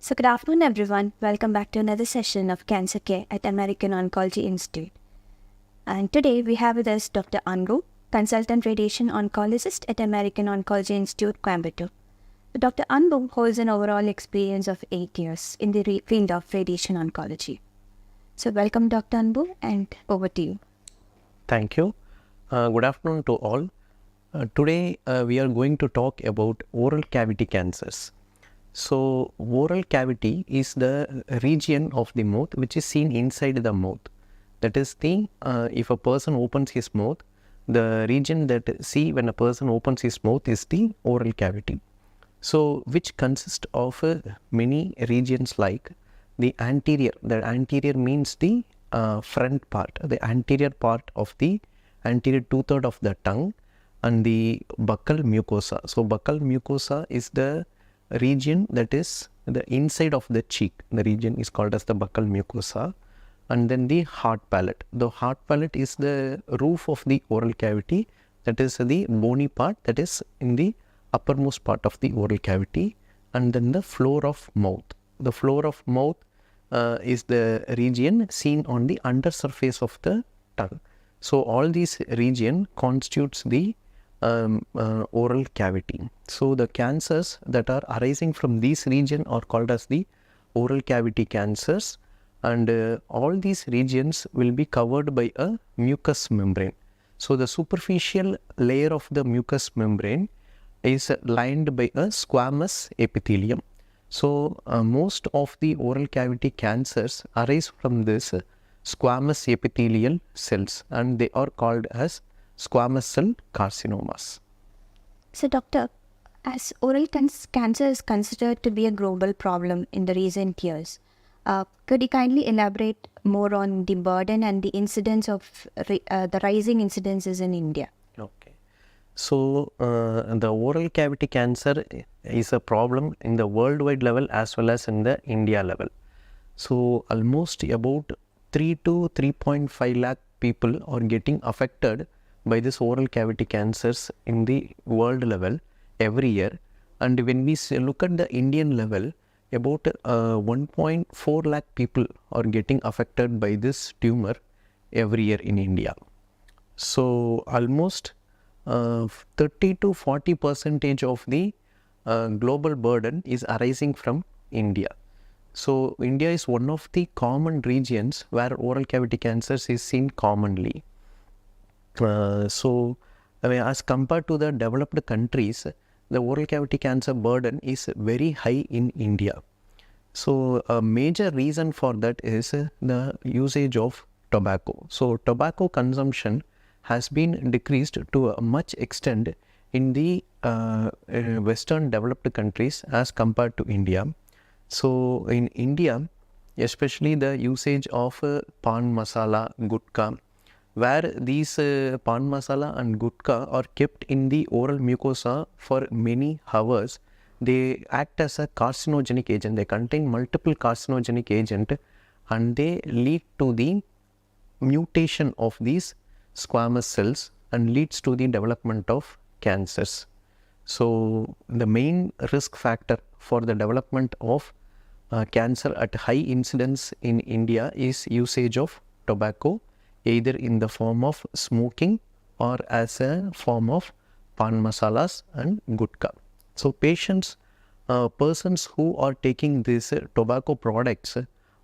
So good afternoon everyone. Welcome back to another session of Cancer Care at American Oncology Institute. And today we have with us Dr. Anbu, Consultant Radiation Oncologist at American Oncology Institute, Coimbatore. Dr. Anbu holds an overall experience of 8 years in the field of radiation oncology. So welcome Dr. Anbu, and over to you. Thank you. Good afternoon to all. Today we are going to talk about oral cavity cancers. So oral cavity is the region of the mouth which is seen inside the mouth. That is the if a person opens his mouth, the region that see when a person opens his mouth is the oral cavity. So which consists of many regions like the anterior. The anterior means the front part, the anterior part of the anterior two-third of the tongue, and the buccal mucosa. So buccal mucosa is the region that is the inside of the cheek. The region is called as the buccal mucosa. And then the hard palate. The hard palate is the roof of the oral cavity, that is the bony part that is in the uppermost part of the oral cavity. And then the floor of mouth. The floor of mouth is the region seen on the under surface of the tongue. So all these region constitutes the oral cavity. So the cancers that are arising from this region are called as the oral cavity cancers, and all these regions will be covered by a mucous membrane. So the superficial layer of the mucous membrane is lined by a squamous epithelium. So most of the oral cavity cancers arise from this squamous epithelial cells, and they are called as squamous cell carcinomas. So doctor, as oral cancer is considered to be a global problem in the recent years, could you kindly elaborate more on the burden and the incidence of the rising incidences in India? Okay. So the oral cavity cancer is a problem in the worldwide level as well as in the India level. So almost about 3 to 3.5 lakh people are getting affected by this oral cavity cancers in the world level every year. And when we look at the Indian level, about 1.4 lakh people are getting affected by this tumor every year in India. So almost 30 to 40% of the global burden is arising from India. So India is one of the common regions where oral cavity cancers is seen commonly. As compared to the developed countries, the oral cavity cancer burden is very high in India. So a major reason for that is the usage of tobacco. So tobacco consumption has been decreased to a much extent in the Western developed countries as compared to India. So in India, especially the usage of pan masala, gutka, where these pan masala and gutka are kept in the oral mucosa for many hours, they act as a carcinogenic agent. They contain multiple carcinogenic agent, and they lead to the mutation of these squamous cells and leads to the development of cancers. So the main risk factor for the development of cancer at high incidence in India is usage of tobacco, either in the form of smoking or as a form of pan masalas and gutka. So persons who are taking these tobacco products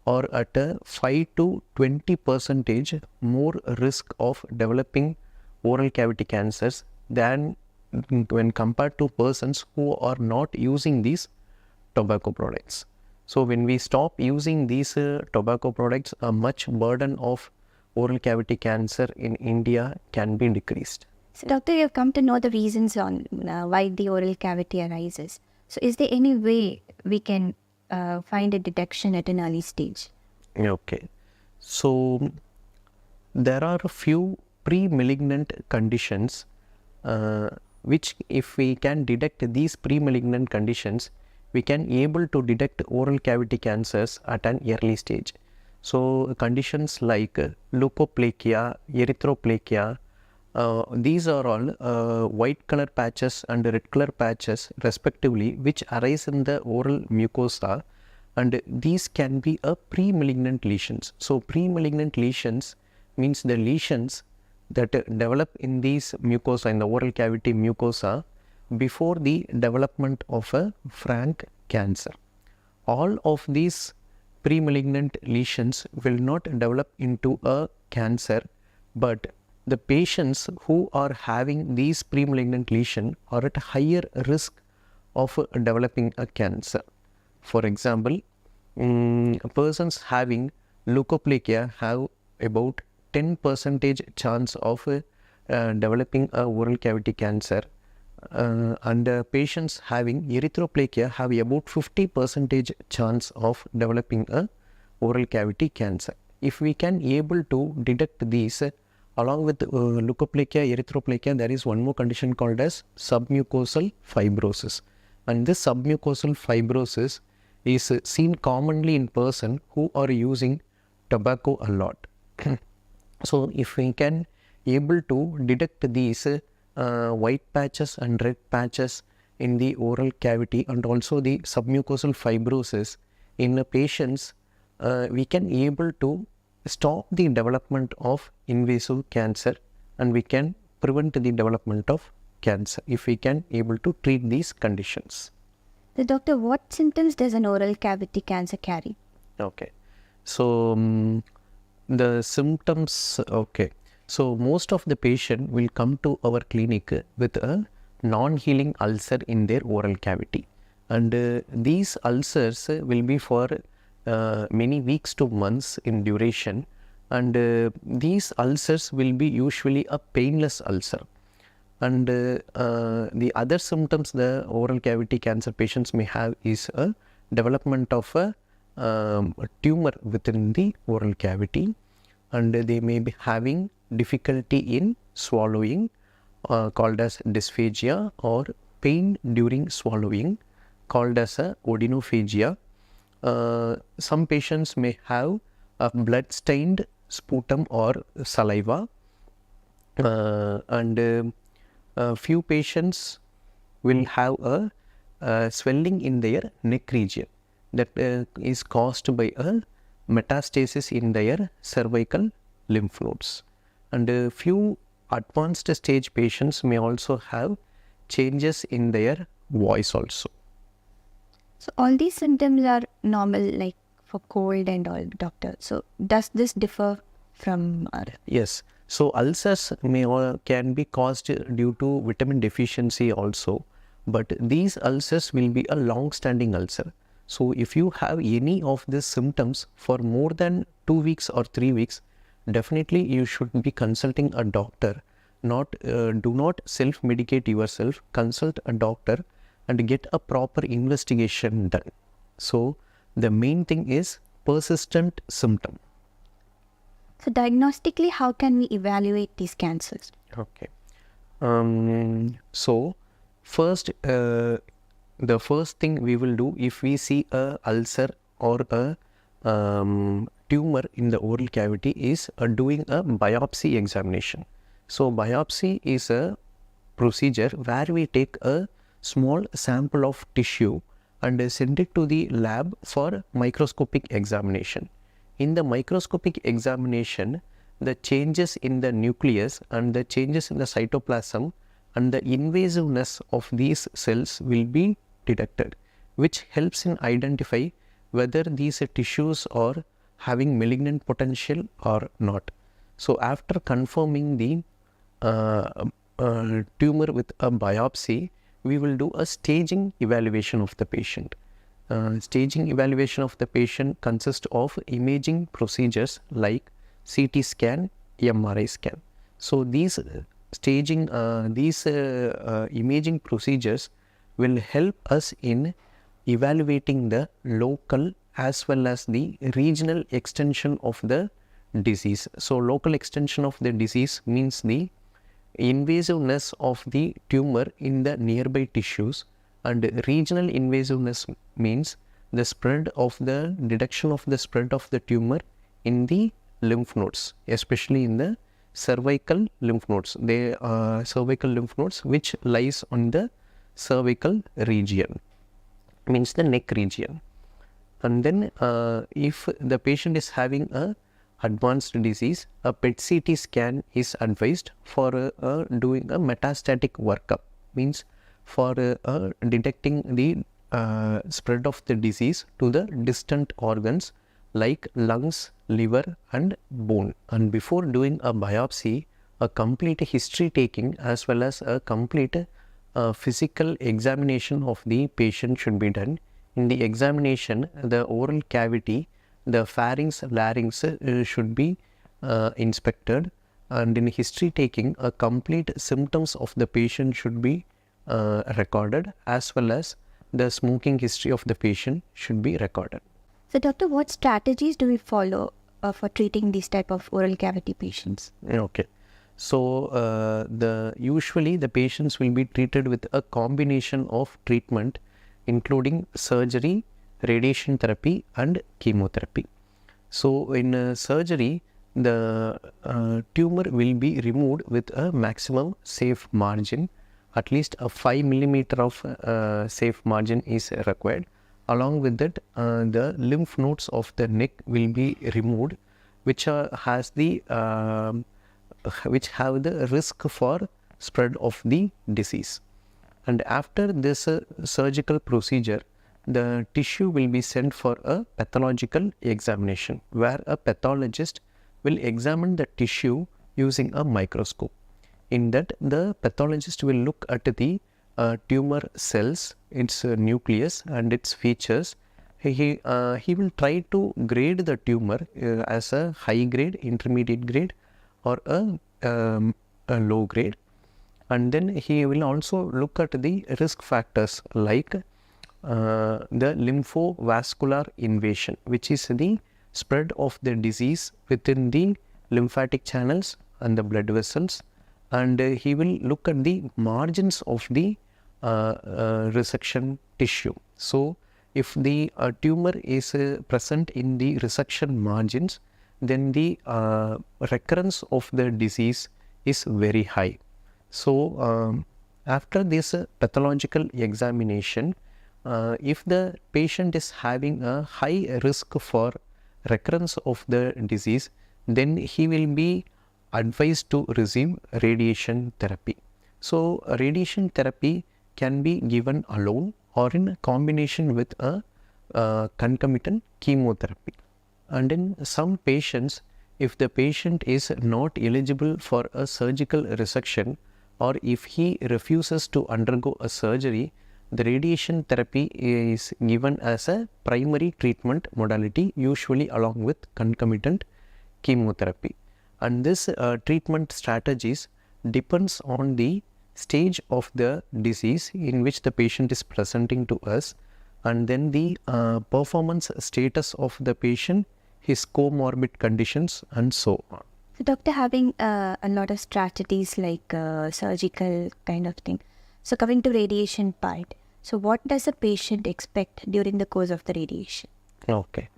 are at a 5 to 20% more risk of developing oral cavity cancers than when compared to persons who are not using these tobacco products. So when we stop using these tobacco products, a much burden of oral cavity cancer in India can be decreased. So doctor, you have come to know the reasons on why the oral cavity arises. So is there any way we can find a detection at an early stage? Okay. So there are a few pre-malignant conditions which if we can detect these pre-malignant conditions, we can able to detect oral cavity cancers at an early stage. So conditions like leukoplakia, erythroplakia, these are all white color patches and red color patches respectively, which arise in the oral mucosa and these can be a pre-malignant lesions. So pre-malignant lesions means the lesions that develop in these mucosa, in the oral cavity mucosa, before the development of a frank cancer. All of these pre-malignant lesions will not develop into a cancer, but the patients who are having these pre-malignant lesions are at higher risk of developing a cancer. For example, persons having leukoplakia have about 10% chance of developing a oral cavity cancer, and patients having erythroplakia have about 50% chance of developing a oral cavity cancer. If we can able to detect these along with leukoplakia, erythroplakia, there is one more condition called as submucosal fibrosis, and this submucosal fibrosis is seen commonly in person who are using tobacco a lot. So if we can able to detect these white patches and red patches in the oral cavity and also the submucosal fibrosis in the patients, we can able to stop the development of invasive cancer, and we can prevent the development of cancer if we can able to treat these conditions. So doctor, what symptoms does an oral cavity cancer carry? Okay, so the symptoms, okay, so most of the patient will come to our clinic with a non-healing ulcer in their oral cavity, and these ulcers will be for many weeks to months in duration, and these ulcers will be usually a painless ulcer. And the other symptoms the oral cavity cancer patients may have is a development of a tumor within the oral cavity, and they may be having difficulty in swallowing, called as dysphagia, or pain during swallowing, called as a odinophagia. Some patients may have a blood stained sputum or saliva, and few patients will have a swelling in their neck region that is caused by a metastasis in their cervical lymph nodes, and a few advanced stage patients may also have changes in their voice also. So all these symptoms are normal, like for cold and all, doctor. So does this differ from Yes. So ulcers can be caused due to vitamin deficiency also, but these ulcers will be a long-standing ulcer. So if you have any of these symptoms for more than 2 weeks or 3 weeks, definitely you should be consulting a doctor. Do not self-medicate yourself. Consult a doctor and get a proper investigation done. So the main thing is persistent symptom. So diagnostically, how can we evaluate these cancers? Okay. So first, the first thing we will do if we see a ulcer or a tumor in the oral cavity is doing a biopsy examination. So biopsy is a procedure where we take a small sample of tissue and send it to the lab for microscopic examination. In the microscopic examination, the changes in the nucleus and the changes in the cytoplasm and the invasiveness of these cells will be detected, which helps in identify whether these tissues are having malignant potential or not. So after confirming the tumor with a biopsy, we will do a staging evaluation of the patient. Staging evaluation of the patient consists of imaging procedures like CT scan, MRI scan. So these imaging procedures will help us in evaluating the local as well as the regional extension of the disease. So local extension of the disease means the invasiveness of the tumor in the nearby tissues, and regional invasiveness means the spread of the detection of the spread of the tumor in the lymph nodes, especially in the cervical lymph nodes. They are cervical lymph nodes which lies on the cervical region, means the neck region. And then if the patient is having a advanced disease, a PET-CT scan is advised for doing a metastatic workup, means for detecting the spread of the disease to the distant organs like lungs, liver and bone. And before doing a biopsy, a complete history taking as well as a complete physical examination of the patient should be done. In the examination, the oral cavity, the pharynx, larynx should be inspected, and in history taking, a complete symptoms of the patient should be recorded, as well as the smoking history of the patient should be recorded. So, doctor, what strategies do we follow for treating these type of oral cavity patients? Okay. So, usually the patients will be treated with a combination of treatment, including surgery, radiation therapy and chemotherapy. So, in surgery, the tumor will be removed with a maximum safe margin. At least a 5 millimeter of safe margin is required. Along with that, the lymph nodes of the neck will be removed, which have the risk for spread of the disease. And after this surgical procedure, the tissue will be sent for a pathological examination, where a pathologist will examine the tissue using a microscope. In that, the pathologist will look at the tumor cells, its nucleus and its features. He will try to grade the tumor as a high grade, intermediate grade or a low grade. And then he will also look at the risk factors like the lymphovascular invasion, which is the spread of the disease within the lymphatic channels and the blood vessels. And he will look at the margins of the resection tissue. So, if the tumor is present in the resection margins, then the recurrence of the disease is very high. So, after this pathological examination, if the patient is having a high risk for recurrence of the disease, then he will be advised to receive radiation therapy. So, radiation therapy can be given alone or in combination with a concomitant chemotherapy. And in some patients, if the patient is not eligible for a surgical resection, or if he refuses to undergo a surgery, the radiation therapy is given as a primary treatment modality, usually along with concomitant chemotherapy. And this treatment strategies depends on the stage of the disease in which the patient is presenting to us, and then the performance status of the patient, his comorbid conditions and so on. So, doctor, having a lot of strategies like surgical kind of thing. So, coming to radiation part, so what does a patient expect during the course of the radiation? Okay.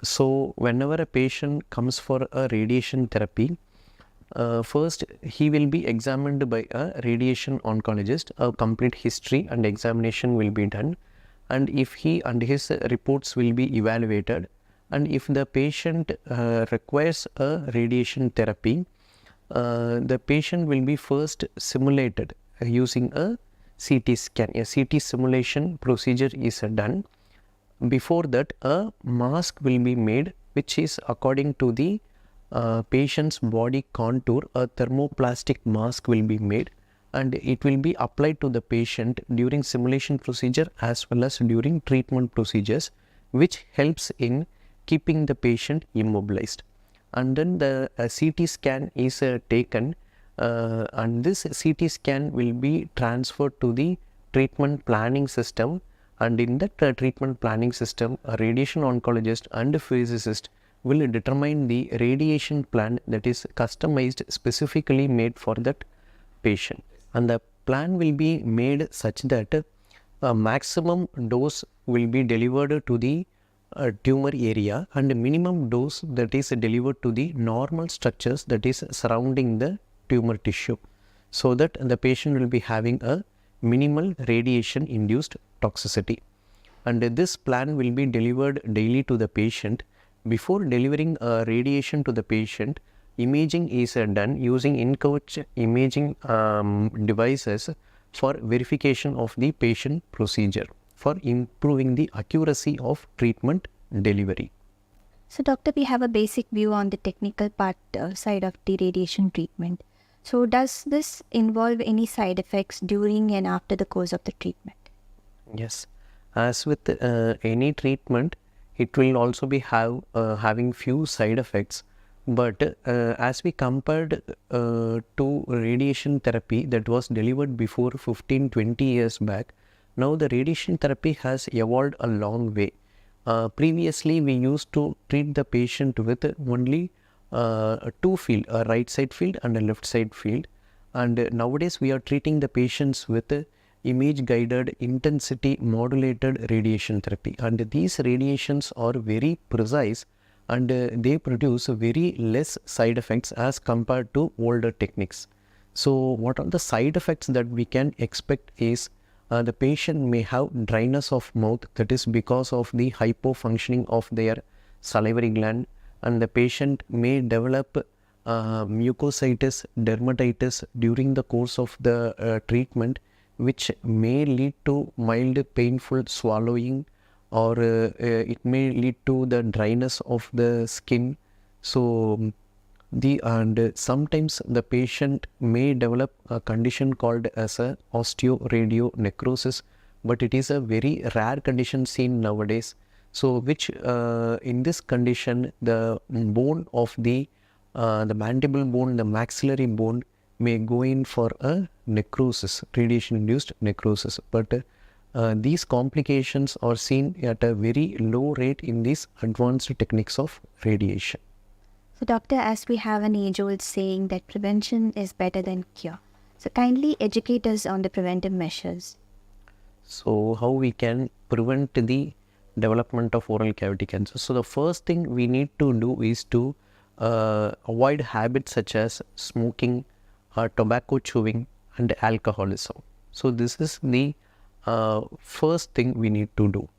So, whenever a patient comes for a radiation therapy, first he will be examined by a radiation oncologist. A complete history and examination will be done, and if he and his reports will be evaluated, and if the patient requires a radiation therapy, the patient will be first simulated using a CT scan. A CT simulation procedure is done. Before that, a mask will be made, which is according to the patient's body contour. A thermoplastic mask will be made, and it will be applied to the patient during simulation procedure as well as during treatment procedures, which helps in keeping the patient immobilized. And then the CT scan is taken, and this CT scan will be transferred to the treatment planning system, and in that treatment planning system, a radiation oncologist and a physicist will determine the radiation plan that is customized, specifically made for that patient. And the plan will be made such that a maximum dose will be delivered to the tumor area, and a minimum dose that is delivered to the normal structures that is surrounding the tumor tissue, so that the patient will be having a minimal radiation induced toxicity. and this plan will be delivered daily to the patient. Before delivering radiation to the patient, imaging is done using in-couch imaging devices for verification of the patient procedure for improving the accuracy of treatment delivery. So, doctor, we have a basic view on the technical part side of the radiation treatment. So, does this involve any side effects during and after the course of the treatment? Yes, as with any treatment, it will also be having few side effects. But as we compared to radiation therapy that was delivered before 15-20 years back, now the radiation therapy has evolved a long way. Previously, we used to treat the patient with only two field, a right side field and a left side field. And nowadays, we are treating the patients with image guided intensity modulated radiation therapy. And these radiations are very precise, and they produce very less side effects as compared to older techniques. So what are the side effects that we can expect is the patient may have dryness of mouth, that is because of the hypofunctioning of their salivary gland, and the patient may develop mucositis, dermatitis during the course of the treatment, which may lead to mild painful swallowing, or it may lead to the dryness of the skin. So sometimes the patient may develop a condition called as a osteoradionecrosis, but it is a very rare condition seen nowadays. So which in this condition, the bone of the mandible bone, the maxillary bone may go in for a necrosis, radiation induced necrosis. But these complications are seen at a very low rate in these advanced techniques of radiation. So, doctor, as we have an age-old saying that prevention is better than cure. So, kindly educate us on the preventive measures. So, how we can prevent the development of oral cavity cancer? So, the first thing we need to do is to avoid habits such as smoking, tobacco chewing, and alcoholism. So, this is the first thing we need to do.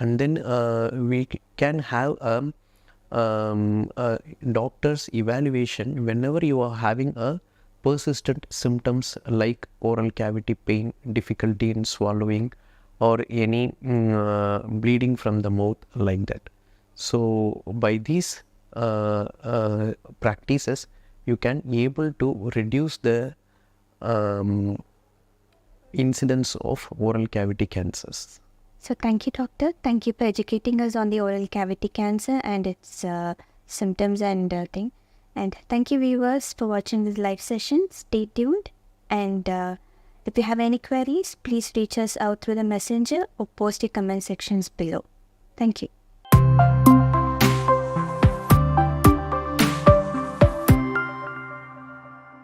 And then we can have doctor's evaluation whenever you are having a persistent symptoms like oral cavity pain, difficulty in swallowing, or any bleeding from the mouth like that. So by these practices, you can able to reduce the incidence of oral cavity cancers. So, thank you, doctor. Thank you for educating us on the oral cavity cancer and its symptoms and thing. And thank you, viewers, for watching this live session. Stay tuned. And if you have any queries, please reach us out through the messenger or post your comment sections below. Thank you.